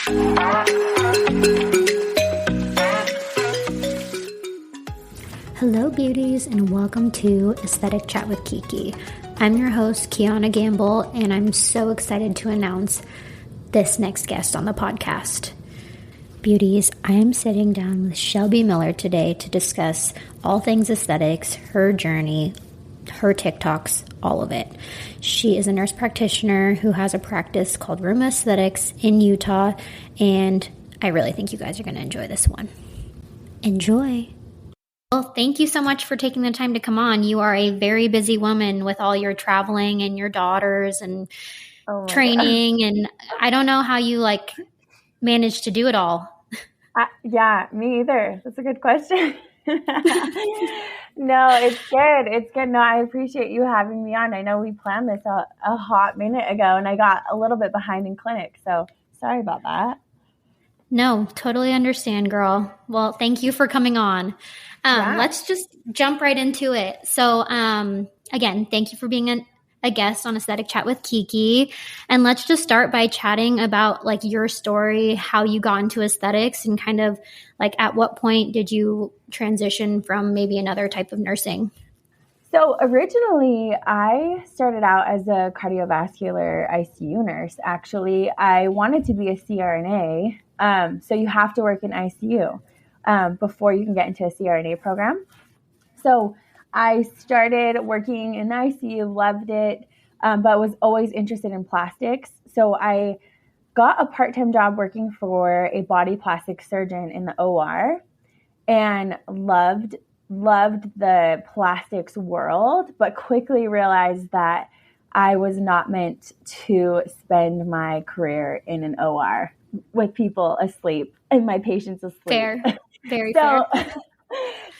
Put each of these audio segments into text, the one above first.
Hello, beauties, and welcome to Aesthetic Chat with Kiki. I'm your host, Kiana Gamble, and I'm so excited to announce this next guest on the podcast. Beauties, I am sitting down with Shelby Miller today to discuss all things aesthetics, her journey, her TikToks, all of it. She is a nurse practitioner who has a practice called Room Aesthetics in Utah, and I really think you guys are going to enjoy this one. Enjoy. Well, thank you so much for taking the time to come on. You are a very busy woman with all your traveling and your daughters and training, God. And I don't know how you managed to do it all. Yeah, me either. That's a good question. No, it's good. It's good. No, I appreciate you having me on. I know we planned this a hot minute ago, and I got a little bit behind in clinic, so sorry about that. No, totally understand, girl. Well, thank you for coming on. Let's just jump right into it. So, again, thank you for being a guest on Aesthetic Chat with Kiki. And let's just start by chatting about your story, how you got into aesthetics, and kind of at what point did you transition from maybe another type of nursing? So originally I started out as a cardiovascular ICU nurse. Actually, I wanted to be a CRNA. So you have to work in ICU before you can get into a CRNA program. So I started working in the ICU, loved it, but was always interested in plastics. So I got a part-time job working for a body plastic surgeon in the OR and loved the plastics world, but quickly realized that I was not meant to spend my career in an OR with people asleep and my patients asleep. Fair. Very fair.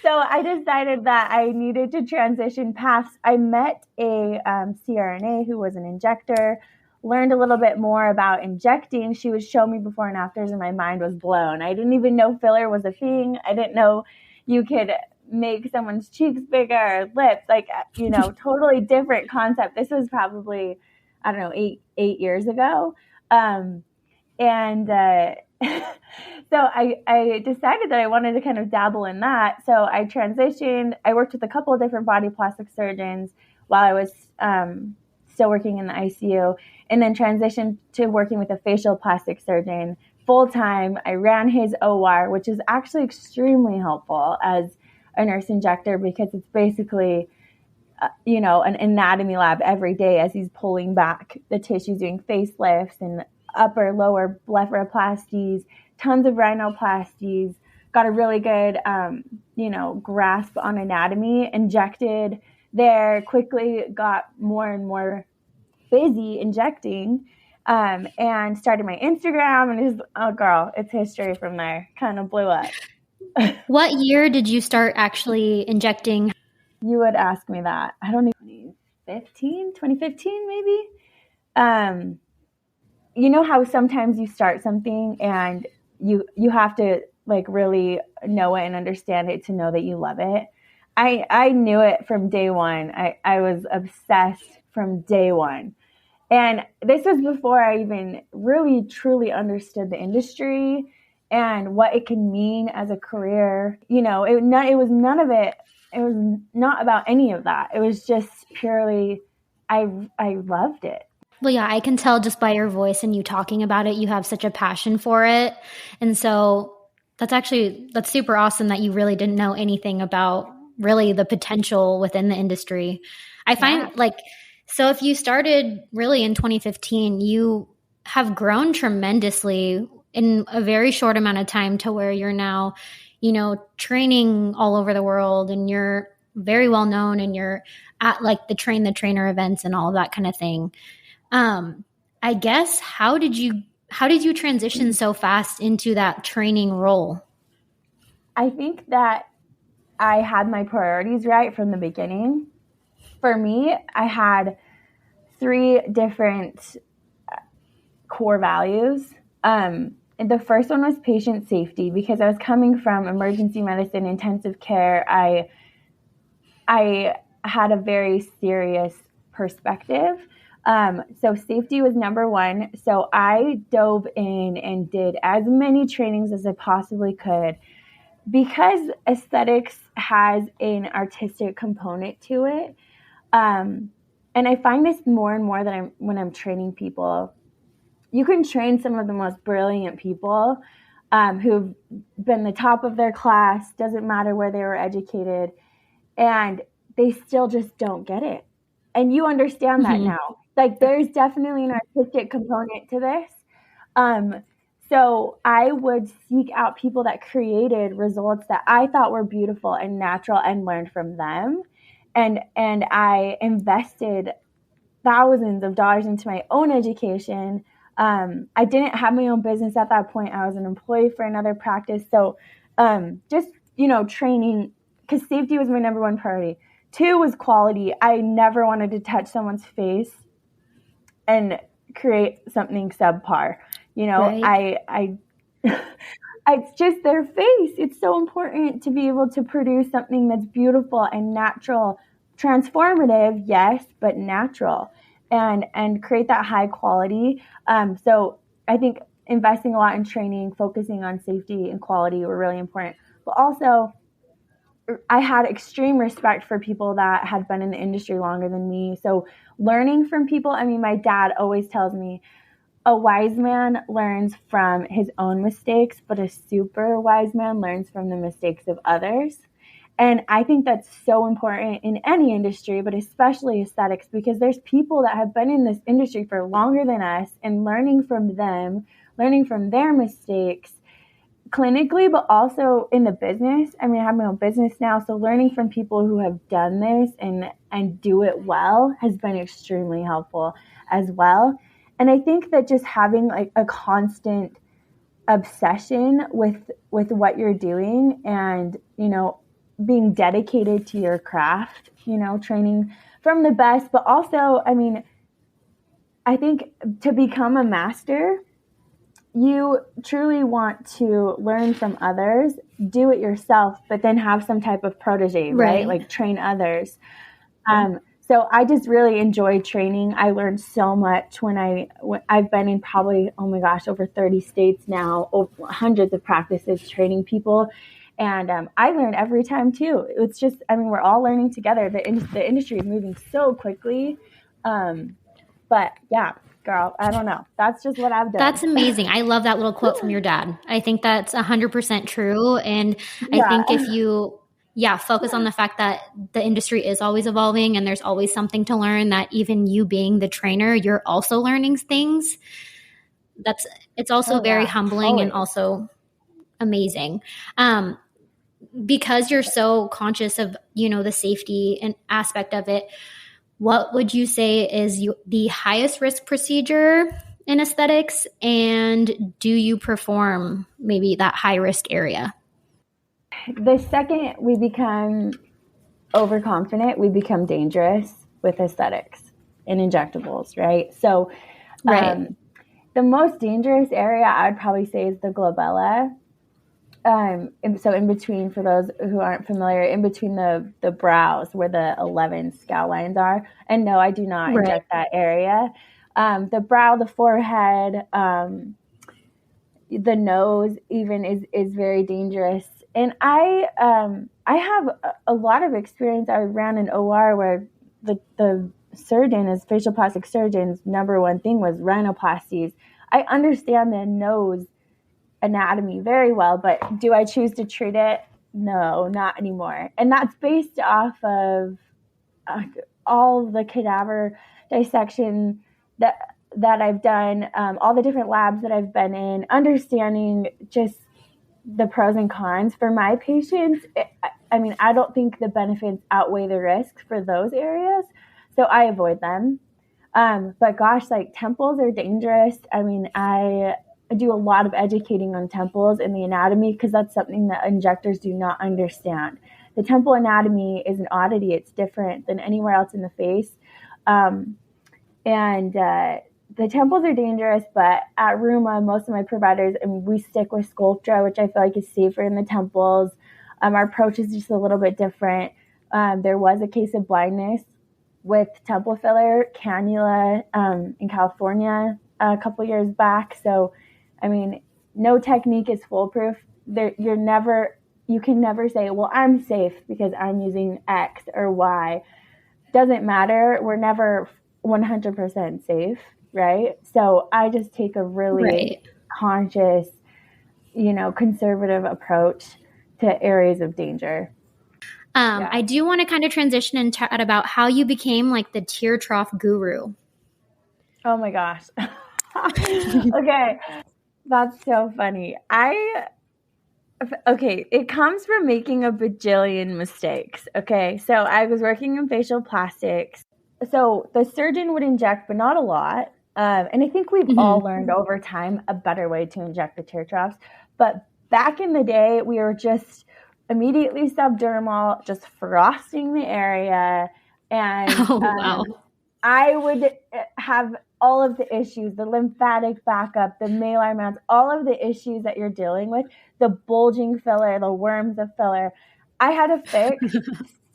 So I decided that I needed to transition paths. I met a CRNA who was an injector, learned a little bit more about injecting. She would show me before and afters, and my mind was blown. I didn't even know filler was a thing. I didn't know you could make someone's cheeks bigger, lips, totally different concept. This was probably, I don't know, eight years ago. So I decided that I wanted to kind of dabble in that. So I transitioned. I worked with a couple of different body plastic surgeons while I was still working in the ICU, and then transitioned to working with a facial plastic surgeon full time. I ran his OR, which is actually extremely helpful as a nurse injector because it's basically, an anatomy lab every day as he's pulling back the tissues, doing facelifts and upper, lower blepharoplasties, tons of rhinoplasties, got a really good, grasp on anatomy, injected there, quickly got more and more busy injecting, and started my Instagram, and it's history from there. Kind of blew up. What year did you start actually injecting? You would ask me that. I don't know, 2015 maybe? You know how sometimes you start something and you have to really know it and understand it to know that you love it. I knew it from day one. I was obsessed from day one. And this was before I even really truly understood the industry and what it can mean as a career. It was none of it. It was not about any of that. It was just purely, I loved it. Well, yeah, I can tell just by your voice and you talking about it, you have such a passion for it. And so that's super awesome that you really didn't know anything about really the potential within the industry. I find so if you started really in 2015, you have grown tremendously in a very short amount of time to where you're now, training all over the world and you're very well known and you're at the train the trainer events and all of that kind of thing. I guess how did you transition so fast into that training role? I think that I had my priorities right from the beginning. For me, I had 3 different core values. And the first one was patient safety, because I was coming from emergency medicine, intensive care. I had a very serious perspective So safety was number one. So I dove in and did as many trainings as I possibly could, because aesthetics has an artistic component to it. And I find this more and more that when I'm training people. You can train some of the most brilliant people who've been the top of their class, doesn't matter where they were educated, and they still just don't get it. And you understand that now. Like, there's definitely an artistic component to this. So I would seek out people that created results that I thought were beautiful and natural and learned from them. And I invested thousands of dollars into my own education. I didn't have my own business at that point. I was an employee for another practice. So just, training, because safety was my number one priority. 2 was quality. I never wanted to touch someone's face and create something subpar. Right. I it's just their face. It's so important to be able to produce something that's beautiful and natural, transformative, yes, but natural, and create that high quality. So I think investing a lot in training, focusing on safety and quality were really important. But also, I had extreme respect for people that had been in the industry longer than me. So learning from people, my dad always tells me, a wise man learns from his own mistakes, but a super wise man learns from the mistakes of others. And I think that's so important in any industry, but especially aesthetics, because there's people that have been in this industry for longer than us, and learning from them, learning from their mistakes clinically, but also in the business. I have my own business now. So learning from people who have done this and do it well has been extremely helpful as well. And I think that just having like a constant obsession with what you're doing, and, being dedicated to your craft, training from the best, but also, I think to become a master, you truly want to learn from others, do it yourself, but then have some type of protege, right? Like train others. So I just really enjoyed training. I learned so much when I've been in probably, oh my gosh, over 30 states now, over hundreds of practices training people. And I learn every time too. It's just, we're all learning together. The industry is moving so quickly. But yeah, girl, I don't know. That's just what I've done. That's amazing. I love that little quote from your dad. I think that's 100% true. And I think if you, focus on the fact that the industry is always evolving and there's always something to learn, that even you being the trainer, you're also learning things. It's also very humbling and also amazing. Because you're so conscious of, the safety and aspect of it, what would you say is the highest risk procedure in aesthetics, and do you perform maybe that high risk area? The second we become overconfident, we become dangerous with aesthetics and injectables, right? So the most dangerous area I would probably say is the glabella. So in between, for those who aren't familiar, in between the brows where the 11 scowl lines are. And no, I do not inject that area. The brow, the forehead, the nose even is very dangerous. And I have a lot of experience. I ran an OR where the surgeon, as facial plastic surgeon's number one thing was rhinoplasties. I understand the nose anatomy very well, but do I choose to treat it? No, not anymore. And that's based off of all the cadaver dissection that I've done, all the different labs that I've been in, understanding just the pros and cons for my patients. I don't think the benefits outweigh the risks for those areas, so I avoid them. But gosh, like temples are dangerous. I do a lot of educating on temples and the anatomy, because that's something that injectors do not understand. The temple anatomy is an oddity. It's different than anywhere else in the face. The temples are dangerous, but at Ruma, most of my providers, we stick with Sculptra, which I feel like is safer in the temples. Our approach is just a little bit different. There was a case of blindness with temple filler cannula in California a couple years back. So, I mean, no technique is foolproof. You can never say, well, I'm safe because I'm using X or Y. Doesn't matter. We're never 100% safe, right? So I just take a really conscious, conservative approach to areas of danger. I do want to kind of transition and chat about how you became like the tear trough guru. Oh my gosh. Okay. That's so funny. It comes from making a bajillion mistakes. Okay. So I was working in facial plastics. So the surgeon would inject, but not a lot. And I think we've all learned over time a better way to inject the tear troughs. But back in the day, we were just immediately subdermal, just frosting the area. And I would have all of the issues, the lymphatic backup, the malar mounts, all of the issues that you're dealing with, the bulging filler, the worms of filler. I had to fix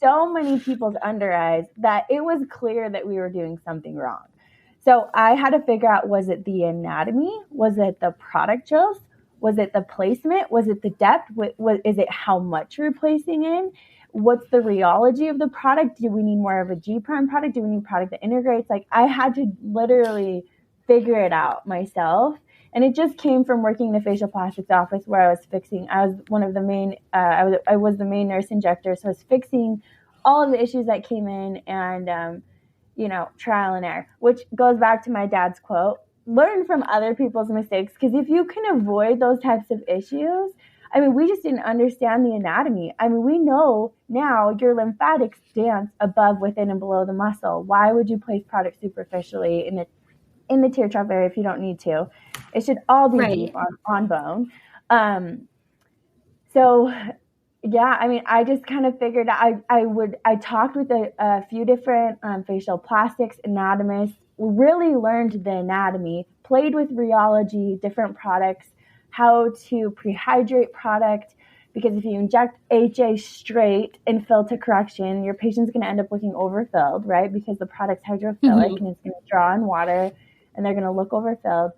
so many people's under eyes that it was clear that we were doing something wrong. So I had to figure out, was it the anatomy? Was it the product choice? Was it the placement? Was it the depth? Is it how much we're placing in? What's the rheology of the product? Do we need more of a G prime product? Do we need product that integrates? Like, I had to literally figure it out myself. And it just came from working in a facial plastics office where I was one of the main, I was the main nurse injector. So I was fixing all of the issues that came in and, trial and error, which goes back to my dad's quote, learn from other people's mistakes. Because if you can avoid those types of issues, I mean, we just didn't understand the anatomy. I mean, we know now your lymphatics dance above, within, and below the muscle. Why would you place product superficially in the tear trough area if you don't need to? It should all be deep on bone. So, yeah, I mean, I just kind of figured out, I talked with a few different facial plastics anatomists, really learned the anatomy, played with rheology, different products, how to prehydrate product, because if you inject HA straight and fill to correction, your patient's going to end up looking overfilled, right? Because the product's hydrophilic and it's going to draw in water and they're going to look overfilled.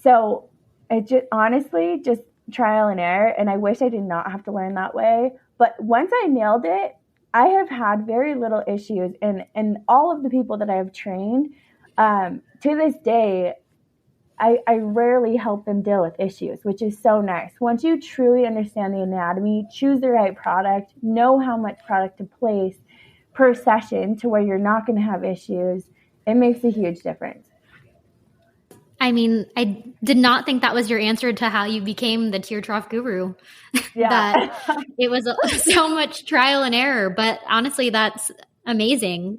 So it just, honestly, just trial and error. And I wish I did not have to learn that way. But once I nailed it, I have had very little issues. And all of the people that I have trained, to this day, I rarely help them deal with issues, which is so nice. Once you truly understand the anatomy, choose the right product, know how much product to place per session to where you're not going to have issues, it makes a huge difference. I mean, I did not think that was your answer to how you became the tear trough guru. Yeah. That it was so much trial and error, but honestly, that's amazing.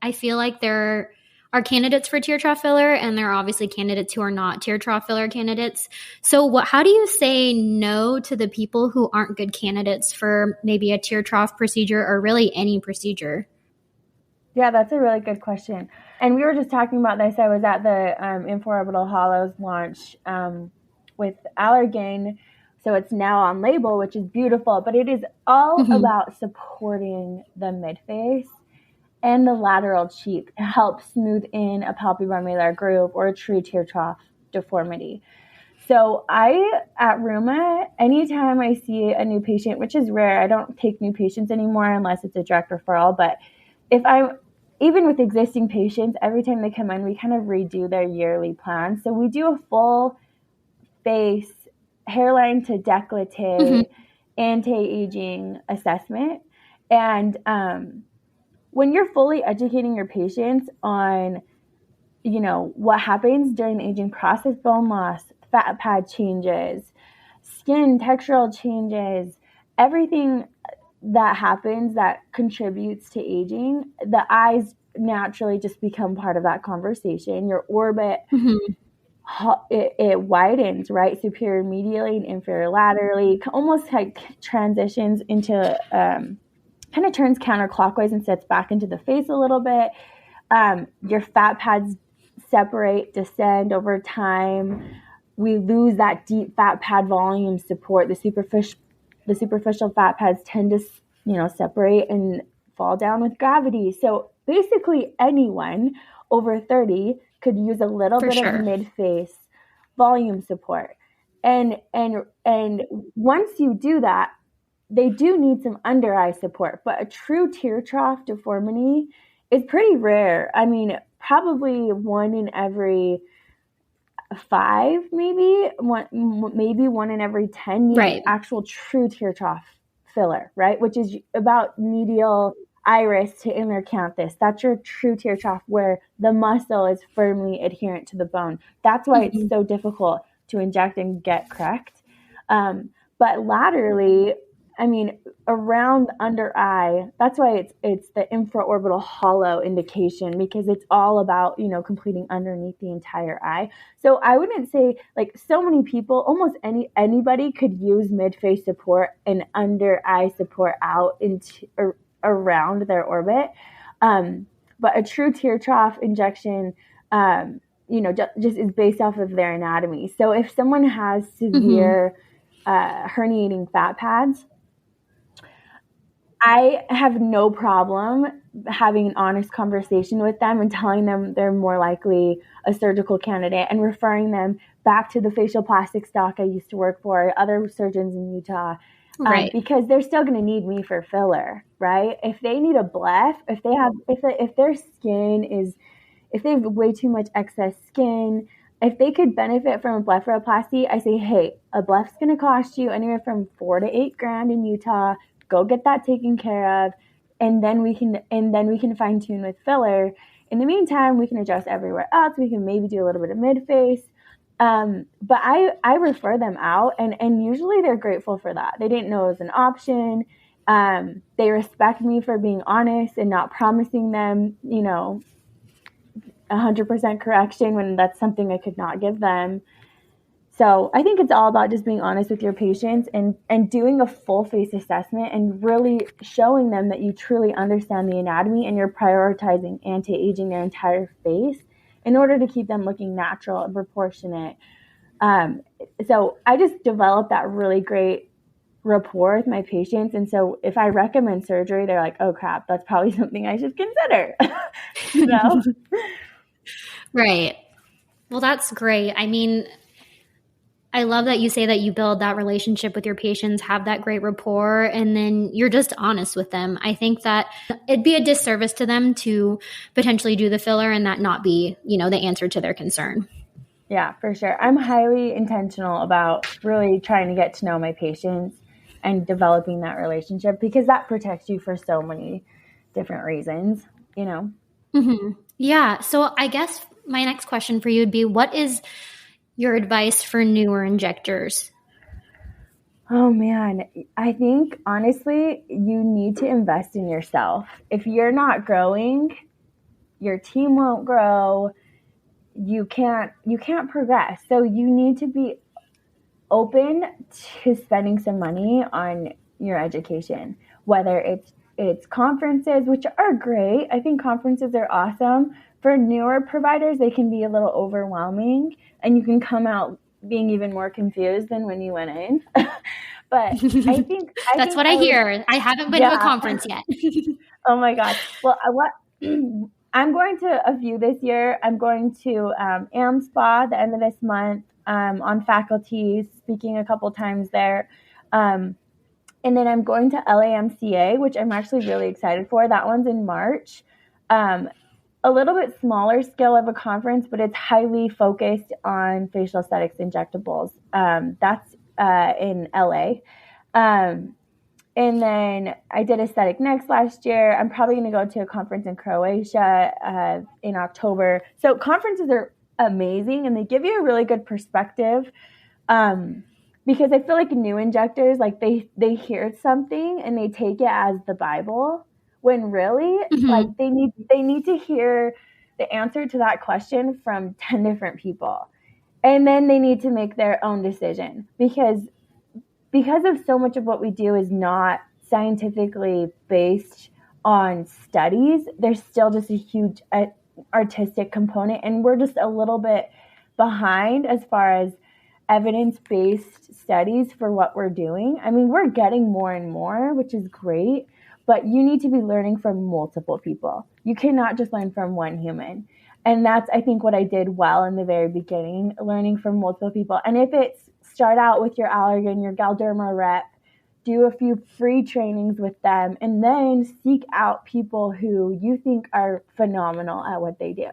I feel like there are candidates for tear trough filler, and there are obviously candidates who are not tear trough filler candidates. So how do you say no to the people who aren't good candidates for maybe a tear trough procedure or really any procedure? Yeah, that's a really good question. And we were just talking about this. I was at the Infororbital Hollows launch with Allergan. So it's now on label, which is beautiful. But it is all about supporting the midface and the lateral cheek to help smooth in a palpebromalar groove or a true tear trough deformity. So at Ruma, anytime I see a new patient, which is rare, I don't take new patients anymore unless it's a direct referral. But even with existing patients, every time they come in, we kind of redo their yearly plan. So we do a full face, hairline to décolleté, anti-aging assessment. And when you're fully educating your patients on, what happens during the aging process, bone loss, fat pad changes, skin textural changes, everything that happens that contributes to aging, the eyes naturally just become part of that conversation. Your orbit, it widens, right? Superior medially and inferior laterally, almost like transitions into, kind of turns counterclockwise and sets back into the face a little bit. Your fat pads separate, descend over time. We lose that deep fat pad volume support. The superficial fat pads tend to, separate and fall down with gravity. So basically anyone over 30 could use a little For bit sure. of mid-face volume support. And once you do that, they do need some under eye support, but a true tear trough deformity is pretty rare. I mean, probably 1 in every 5, maybe one in every 10 needs Right. actual true tear trough filler, right? Which is about medial iris to inner canthus. That's your true tear trough where the muscle is firmly adherent to the bone. That's why it's so difficult to inject and get correct. But laterally, I mean, around under eye, that's why it's the infraorbital hollow indication, because it's all about, completing underneath the entire eye. So I wouldn't say, like, so many people, almost anybody could use mid-face support and under eye support out into around their orbit. But a true tear trough injection, just is based off of their anatomy. So if someone has severe herniating fat pads, I have no problem having an honest conversation with them and telling them they're more likely a surgical candidate and referring them back to the facial plastics doc I used to work for, other surgeons in Utah, Right. because they're still going to need me for filler, right? If they need a bleph, if their skin is, if they have way too much excess skin, if they could benefit from a blepharoplasty, I say, hey, a bleph's going to cost you anywhere from $4,000 to $8,000 in Utah. Go get that taken care of, and then we can fine tune with filler. In the meantime, we can adjust everywhere else. We can maybe do a little bit of mid face, but I refer them out, and usually they're grateful for that. They didn't know it was an option. They respect me for being honest and not promising them, 100% correction when that's something I could not give them. So I think it's all about just being honest with your patients and doing a full face assessment and really showing them that you truly understand the anatomy and you're prioritizing anti-aging their entire face in order to keep them looking natural and proportionate. So I just developed that really great rapport with my patients. And so if I recommend surgery, they're like, oh crap, that's probably something I should consider. Right. Well, that's great. I mean, I love that you say that you build that relationship with your patients, have that great rapport, and then you're just honest with them. I think that it'd be a disservice to them to potentially do the filler and that not be, the answer to their concern. Yeah, for sure. I'm highly intentional about really trying to get to know my patients and developing that relationship, because that protects you for so many different reasons, Mm-hmm. Yeah. So I guess my next question for you would be, what is your advice for newer injectors? Oh man, I think honestly, you need to invest in yourself. If you're not growing, your team won't grow. You can't progress. So you need to be open to spending some money on your education, whether it's conferences, which are great. I think conferences are awesome. For newer providers, they can be a little overwhelming, and you can come out being even more confused than when you went in. But I think that's what I hear. I haven't been to a conference yet. Oh my gosh. Well, I'm going to a few this year. I'm going to AmSpa the end of this month, on faculty, speaking a couple times there. And then I'm going to LAMCA, which I'm actually really excited for. That one's in March. A little bit smaller scale of a conference, but it's highly focused on facial aesthetics injectables. That's in LA. And then I did Aesthetic Next last year. I'm probably going to go to a conference in Croatia in October. So conferences are amazing, and they give you a really good perspective, because I feel like new injectors, like they hear something and they take it as the Bible, when really like they need to hear the answer to that question from 10 different people, and then they need to make their own decision, because of so much of what we do is not scientifically based on studies. There's still just a huge artistic component, and we're just a little bit behind as far as evidence-based studies for what we're doing. I mean, we're getting more and more, which is great, but you need to be learning from multiple people. You cannot just learn from one human. And that's, I think, what I did well in the very beginning, learning from multiple people. And if it's start out with your allergen, your Galderma rep, do a few free trainings with them, and then seek out people who you think are phenomenal at what they do.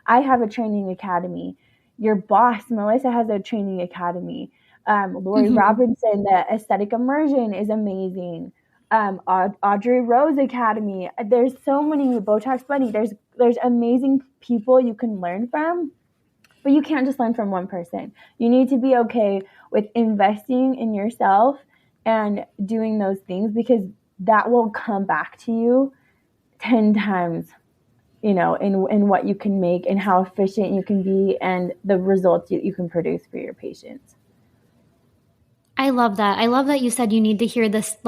I have a training academy. Your boss, Melissa, has a training academy. Lori Robinson, the aesthetic immersion is amazing. Audrey Rose Academy. There's so many, Botox Bunny. There's amazing people you can learn from, but you can't just learn from one person. You need to be okay with investing in yourself and doing those things, because that will come back to you 10 times, in what you can make and how efficient you can be and the results you can produce for your patients. I love that. I love that you said you need to hear this,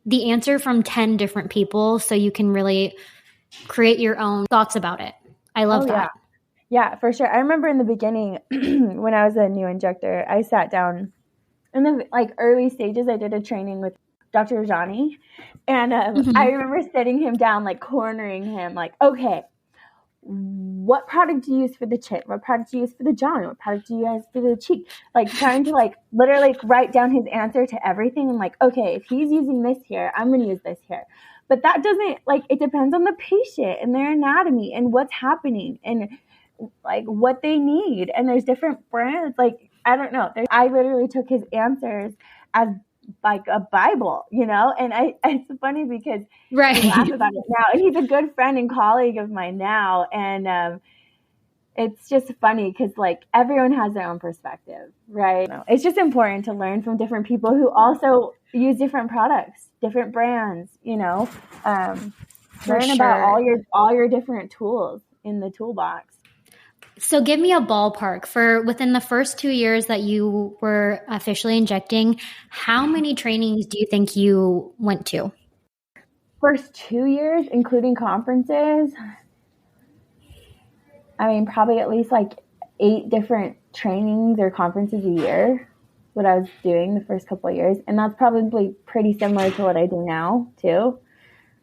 the answer from 10 different people so you can really create your own thoughts about it. I love that. Yeah, for sure. I remember in the beginning when I was a new injector, I sat down in the early stages. I did a training with Dr. Rajani, and I remember sitting him down, cornering him, okay, what product do you use for the chin? What product do you use for the jaw? What product do you use for the cheek? Trying to literally write down his answer to everything, and okay, if he's using this here, I'm going to use this here. But that doesn't, it depends on the patient and their anatomy and what's happening and what they need. And there's different brands. I don't know. I literally took his answers as a Bible, and it's funny because we laugh about it now. And he's a good friend and colleague of mine now. And it's just funny because everyone has their own perspective, right? It's just important to learn from different people who also use different products, different brands, learn about all your different tools in the toolbox. So give me a ballpark for within the first 2 years that you were officially injecting, how many trainings do you think you went to? First 2 years, including conferences, probably at least 8 different trainings or conferences a year, what I was doing the first couple of years. And that's probably pretty similar to what I do now too.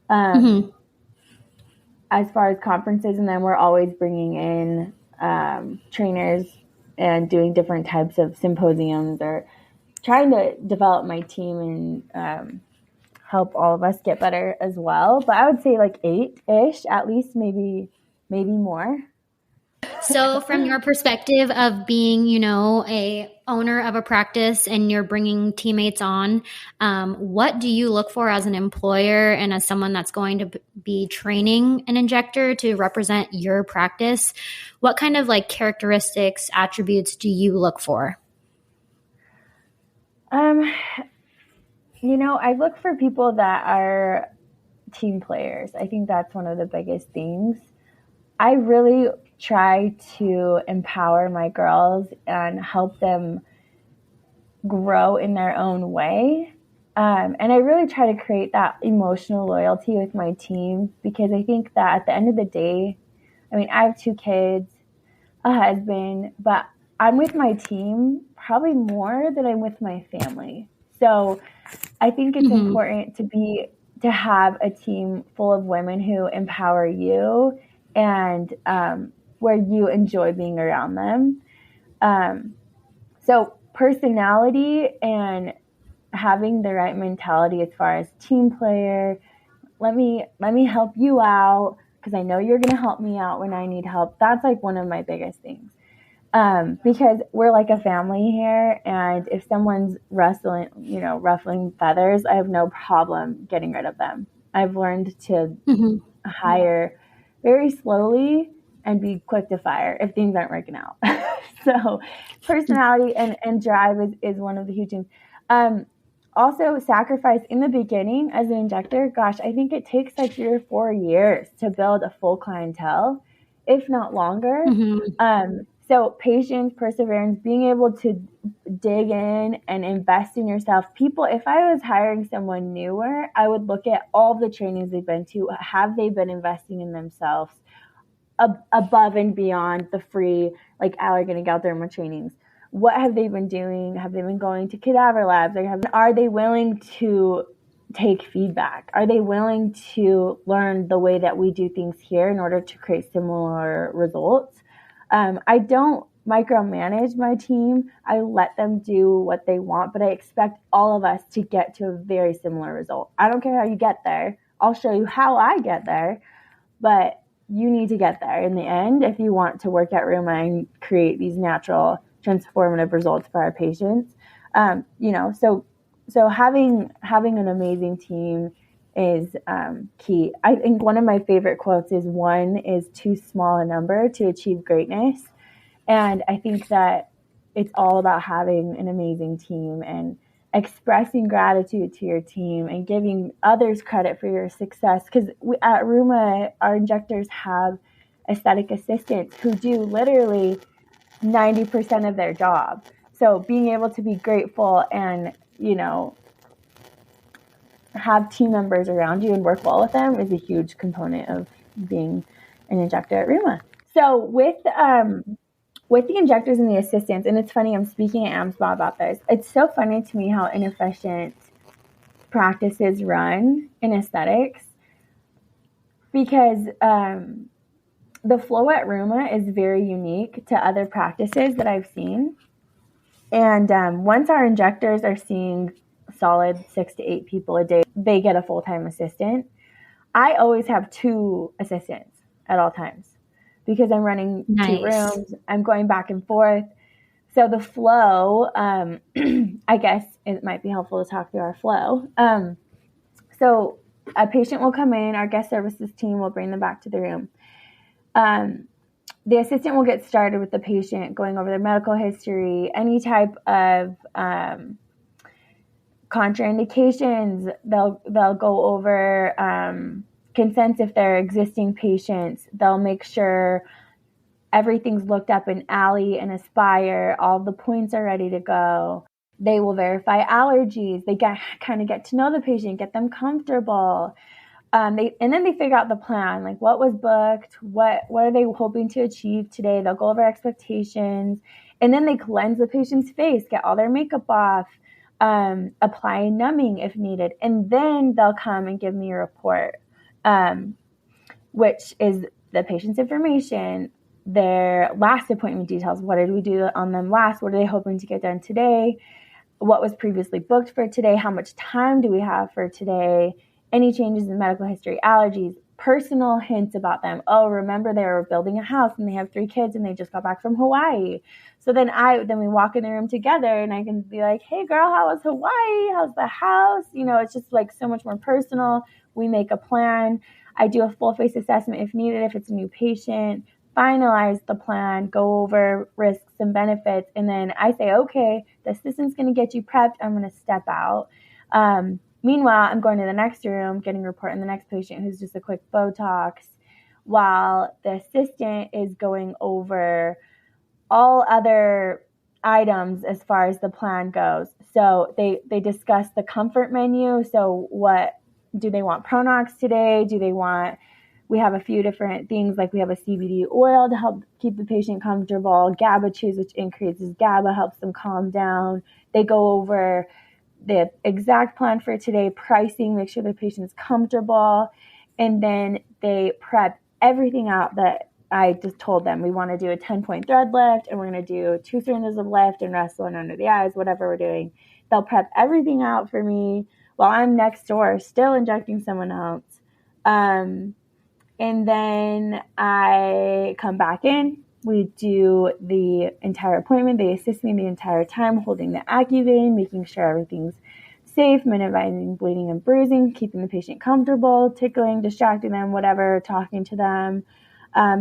As far as conferences, and then we're always bringing in trainers and doing different types of symposiums or trying to develop my team and help all of us get better as well. But I would say 8-ish, at least, maybe more. So from your perspective of being, a owner of a practice and you're bringing teammates on, what do you look for as an employer and as someone that's going to be training an injector to represent your practice? What kind of characteristics, attributes do you look for? I look for people that are team players. I think that's one of the biggest things. I really try to empower my girls and help them grow in their own way. And I really try to create that emotional loyalty with my team, because I think that at the end of the day, I have 2 kids, a husband, but I'm with my team probably more than I'm with my family. So I think it's important to have a team full of women who empower you and where you enjoy being around them. So personality and having the right mentality as far as team player, let me help you out because I know you're going to help me out when I need help. That's one of my biggest things. Because we're like a family here, and if someone's ruffling feathers, I have no problem getting rid of them. I've learned to hire very slowly and be quick to fire if things aren't working out. So personality and drive is one of the huge things. Also sacrifice in the beginning as an injector. Gosh, I think it takes 3 or 4 years to build a full clientele, if not longer. So patience, perseverance, being able to dig in and invest in yourself. People, if I was hiring someone newer, I would look at all the trainings they've been to. Have they been investing in themselves above and beyond the free, allergen and Galderma trainings? What have they been doing? Have they been going to cadaver labs? Are they willing to take feedback? Are they willing to learn the way that we do things here in order to create similar results? I don't micromanage my team. I let them do what they want, but I expect all of us to get to a very similar result. I don't care how you get there. I'll show you how I get there, but you need to get there in the end if you want to work at Ruma and create these natural transformative results for our patients. So having an amazing team is key. I think one of my favorite quotes is, "One is too small a number to achieve greatness." And I think that it's all about having an amazing team and expressing gratitude to your team and giving others credit for your success. Because at Ruma, our injectors have aesthetic assistants who do literally 90% of their job. So being able to be grateful and, have team members around you and work well with them is a huge component of being an injector at Ruma. So with the injectors and the assistants, and it's funny, I'm speaking at AMSPA about this. It's so funny to me how inefficient practices run in aesthetics, because the flow at Ruma is very unique to other practices that I've seen. And once our injectors are seeing solid 6 to 8 people a day, they get a full-time assistant. I always have 2 assistants at all times because I'm running 2 rooms. I'm going back and forth. So the flow, I guess it might be helpful to talk through our flow. So a patient will come in, our guest services team will bring them back to the room. The assistant will get started with the patient, going over their medical history, any type of contraindications. They'll go over consents if they're existing patients. They'll make sure everything's looked up in Alley and Aspire. All the points are ready to go. They will verify allergies. They kind of get to know the patient, get them comfortable. And then they figure out the plan, like what was booked, what are they hoping to achieve today. They'll go over expectations, and then they cleanse the patient's face, get all their makeup off, apply numbing if needed, and then they'll come and give me a report, which is the patient's information, their last appointment details. What did we do on them last? What are they hoping to get done today? What was previously booked for today? How much time do we have for today? Any changes in medical history, allergies, personal hints about them. Oh, remember they were building a house and they have 3 kids and they just got back from Hawaii. So then we walk in the room together and I can be like, "Hey girl, how was Hawaii? How's the house?" It's just like so much more personal. We make a plan. I do a full face assessment if needed, if it's a new patient, finalize the plan, go over risks and benefits. And then I say, okay, the assistant's going to get you prepped. I'm going to step out. Meanwhile, I'm going to the next room, getting a report on the next patient who's just a quick Botox, while the assistant is going over all other items as far as the plan goes. So they discuss the comfort menu. So what do they want? Pronox today? We have a few different things, like we have a CBD oil to help keep the patient comfortable, GABA chews, which increases GABA, helps them calm down. They go over the exact plan for today, pricing, make sure the patient's comfortable, and then they prep everything out that I just told them. We want to do a 10-point thread lift, and we're going to do 2 syringes of lift and rest one under the eyes, whatever we're doing. They'll prep everything out for me while I'm next door still injecting someone else. And then I come back in. We do the entire appointment. They assist me the entire time, holding the AccuVein, making sure everything's safe, minimizing bleeding and bruising, keeping the patient comfortable, tickling, distracting them, whatever, talking to them.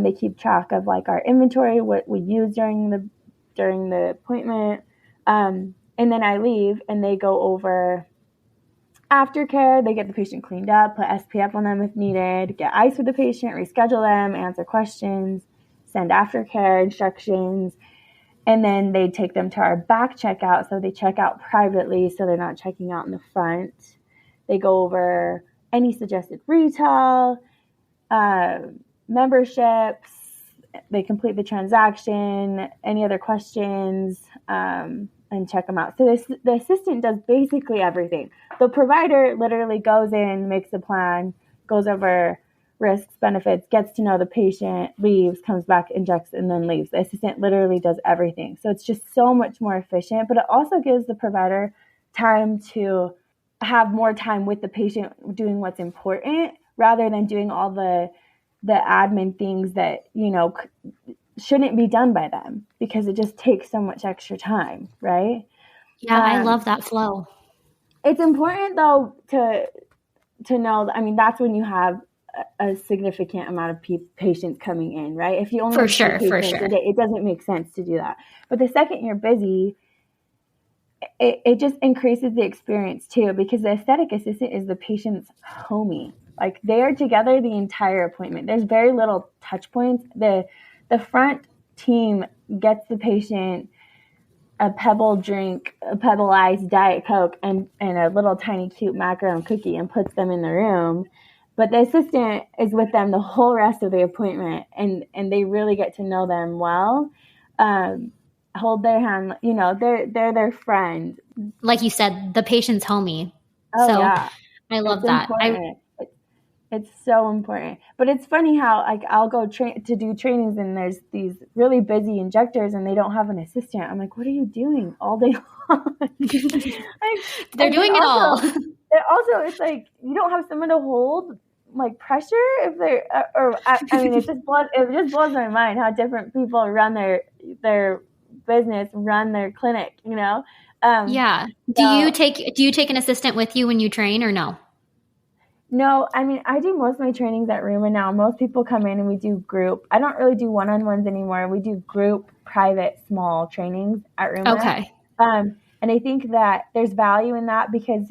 They keep track of like our inventory, what we use during the appointment. And then I leave and they go over aftercare. They get the patient cleaned up, put SPF on them if needed, get ice for the patient, reschedule them, answer questions, send aftercare instructions, and then they take them to our back checkout. So they check out privately, so they're not checking out in the front. They go over any suggested retail, memberships. They complete the transaction, any other questions, and check them out. So the assistant does basically everything. The provider literally goes in, makes a plan, goes over risks, benefits, gets to know the patient, leaves, comes back, injects, and then leaves. The assistant literally does everything. So it's just so much more efficient, but it also gives the provider time to have more time with the patient doing what's important rather than doing all the admin things that, shouldn't be done by them because it just takes so much extra time, right? Yeah, I love that flow. It's important though to know, that's when you have a significant amount of patients coming in, right? If you only have two patients a day, it doesn't make sense to do that. But the second you're busy, it just increases the experience too, because the aesthetic assistant is the patient's homie. Like they are together the entire appointment. There's very little touch points. The front team gets the patient a Pebble drink, a Pebble Ice Diet Coke, and a little tiny cute macaron cookie and puts them in the room. But the assistant is with them the whole rest of the appointment, and they really get to know them well. Hold their hand, they're their friend. Like you said, the patient's homie. Oh, so yeah. I love that. It's so important. But it's funny how I'll go to do trainings and there's these really busy injectors and they don't have an assistant. I'm like, what are you doing all day long? They're doing it all. Also, it's like you don't have someone to hold like pressure if they're it just blows my mind how different people run their business, run their clinic, Yeah. Do you take an assistant with you when you train or no? No, I do most of my trainings at Ruma now. Most people come in and we do group. I don't really do one-on-ones anymore. We do group, private, small trainings at Ruma. Okay. And I think that there's value in that because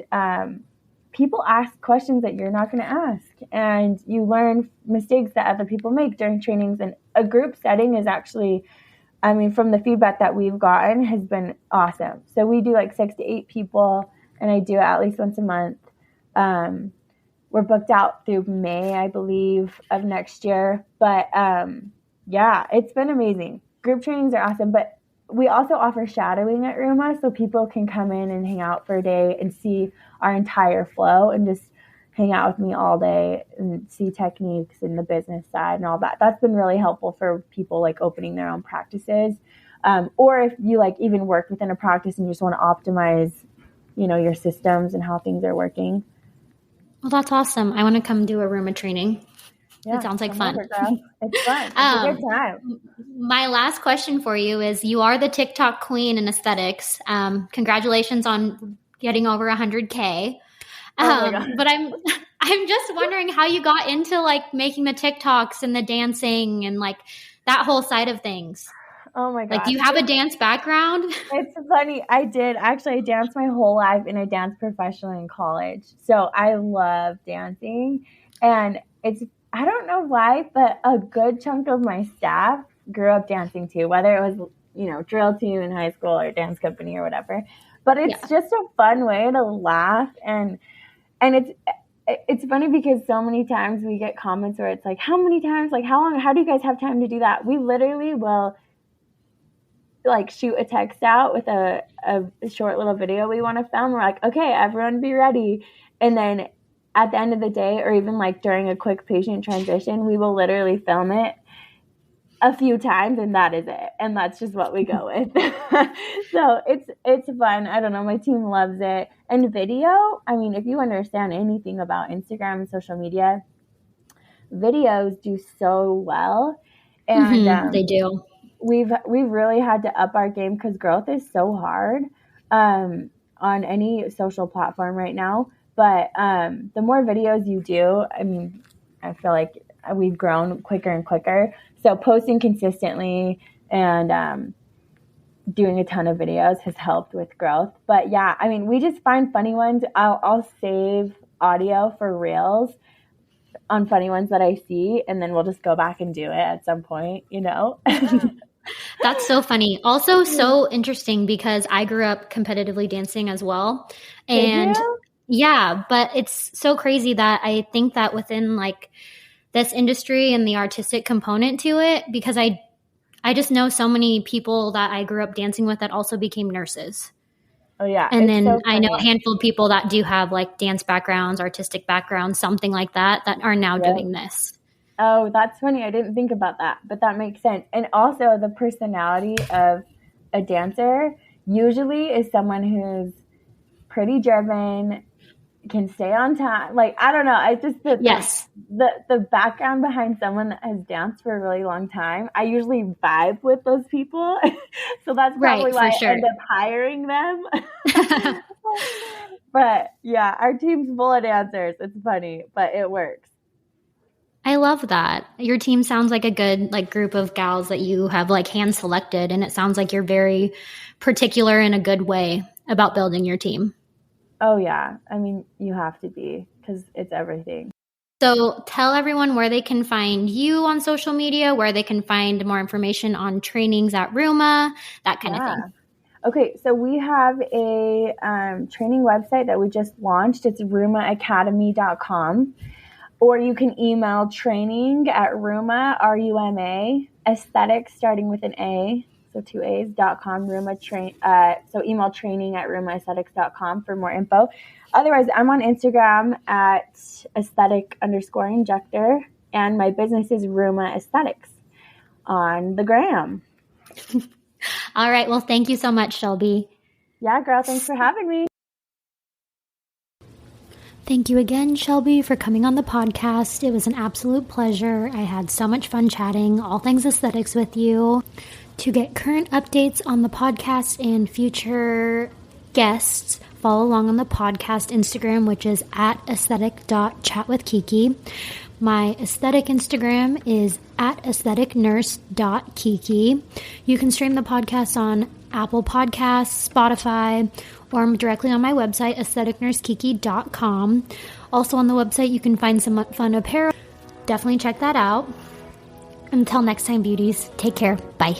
people ask questions that you're not going to ask. And you learn mistakes that other people make during trainings. And a group setting is actually, from the feedback that we've gotten, has been awesome. So we do like 6 to 8 people, and I do it at least once a month. We're booked out through May, I believe, of next year. But yeah, it's been amazing. Group trainings are awesome. But we also offer shadowing at Ruma, so people can come in and hang out for a day and see our entire flow and just hang out with me all day and see techniques and the business side and all that. That's been really helpful for people like opening their own practices. Or if you like even work within a practice and you just want to optimize, your systems and how things are working. Well, that's awesome. I want to come do a Ruma training. Yeah, it sounds like fun. It's fun. It's a good time. My last question for you is, you are the TikTok queen in aesthetics. Congratulations on getting over 100K. But I'm just wondering how you got into like making the TikToks and the dancing and like that whole side of things. Oh my God. Like, do you have a dance background? It's funny. I did. Actually, I danced my whole life and I danced professionally in college. So I love dancing. And I don't know why, but a good chunk of my staff grew up dancing too, whether it was, drill team in high school or dance company or whatever. But it's just a fun way to laugh. And it's funny because so many times we get comments where it's like, how many times, like how long, how do you guys have time to do that? We literally will like shoot a text out with a short little video we want to film. We're like, okay, everyone be ready. And then at the end of the day, or even like during a quick patient transition, we will literally film it a few times and that is it. And that's just what we go with. So it's fun. I don't know. My team loves it. And video, if you understand anything about Instagram and social media, videos do so well. And they do. We've really had to up our game because growth is so hard on any social platform right now. But the more videos you do, I feel like we've grown quicker and quicker. So posting consistently and doing a ton of videos has helped with growth. But yeah, we just find funny ones. I'll save audio for reels on funny ones that I see, and then we'll just go back and do it at some point, That's so funny. Also so interesting because I grew up competitively dancing as well. And yeah, but it's so crazy that I think that within like this industry and the artistic component to it, because I I just know so many people that I grew up dancing with that also became nurses. Oh, yeah. And then I know a handful of people that do have like dance backgrounds, artistic backgrounds, something like that are now doing this. Oh, that's funny. I didn't think about that, but that makes sense. And also the personality of a dancer usually is someone who's pretty driven, can stay on time. Like, I don't know. I just, the background behind someone that has danced for a really long time, I usually vibe with those people. So that's probably why I end up hiring them. But yeah, our team's full of dancers. It's funny, but it works. I love that. Your team sounds like a good like group of gals that you have like hand selected, and it sounds like you're very particular in a good way about building your team. Oh yeah. I mean, you have to be, because it's everything. So tell everyone where they can find you on social media, where they can find more information on trainings at Rooma, that kind of thing. Okay, so we have a training website that we just launched. It's roomaacademy.com. Or you can email training@Rooma, RUMA, aesthetics starting with an A, so 2 A's.com, so email training@roomaaesthetics.com for more info. Otherwise, I'm on Instagram at aesthetic_injector, and my business is Rooma Aesthetics on the gram. All right, well, thank you so much, Shelby. Yeah, girl, thanks for having me. Thank you again, Shelby, for coming on the podcast. It was an absolute pleasure. I had so much fun chatting all things aesthetics with you. To get current updates on the podcast and future guests, follow along on the podcast Instagram, which is @aesthetic.chatwithkiki. My aesthetic Instagram is @aestheticnurse.kiki. You can stream the podcast on Apple Podcasts, Spotify, or directly on my website, aestheticnursekiki.com. Also on the website, you can find some fun apparel. Definitely check that out. Until next time, beauties, take care. Bye.